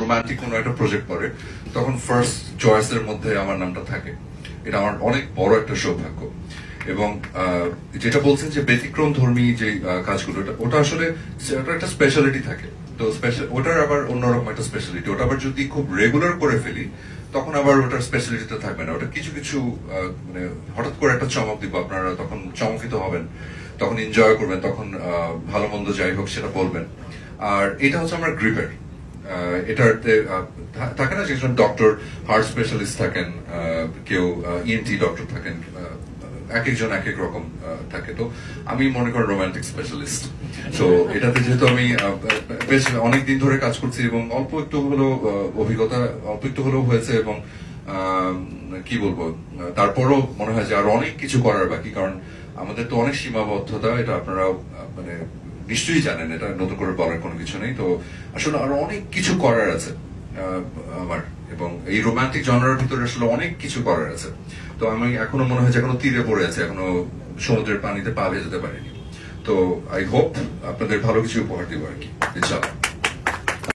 Romantic কোনো একটা project করে তখন ফার্স্ট চয়েসের মধ্যে আমার নামটা থাকে। এটা আমার অনেক বড় একটা সৌভাগ্য। এবং যেটা বলছেন যে ব্যতিক্রম ধর্মী যে কাজগুলো, ওটা আসলে ওটা একটা স্পেশালিটি থাকে। তো ওটার আবার অন্যরকম একটা স্পেশালিটি। ওটা আবার যদি খুব রেগুলার করে ফেলি তখন আবার ওটার স্পেশালিটিটা থাকবে না। ওটা কিছু কিছু মানে হঠাৎ করে একটা চমক দিব, আপনারা তখন চমকিত হবেন, তখন এনজয় করবেন, তখন ভালো মন্দ যাই হোক সেটা বলবেন। আর এটা হচ্ছে আমার গ্রিপের। এটাতে থাকে না যে একজন ডক্টর হার্ট স্পেশালিস্ট থাকেন, কেউ ইএনটি ডক্টর থাকেন, এক একজন এক এক রকম থাকে। তো আমি মনে করি রোমান্টিক স্পেশালিস্ট। তো এটাতে যেহেতু আমি বেশ অনেকদিন ধরে কাজ করছি এবং অল্প একটু হলেও অভিজ্ঞতা অল্প একটু হলেও হয়েছে, এবং কি বলবো, তারপরও মনে হয় যে আরো অনেক কিছু করার বাকি। কারণ আমাদের তো অনেক সীমাবদ্ধতা, এটা আপনারা মানে নিশ্চয়ই জানেন, এটা নতুন করে বলার কোনো কিছু নেই। তো আসলে আরো অনেক কিছু করার আছে আমার, এবং এই রোমান্টিক জনরার ভিতরে আসলে অনেক কিছু করার আছে। তো আমি এখনো মনে হয় যে এখনো তীরে পড়ে আছে, এখনো সমুদ্রের পানিতে পা ভেজাতে পারিনি। তো আই হোপ আপনাদের ভালো কিছু উপহার দিব আর কি, ইনশাআল্লাহ।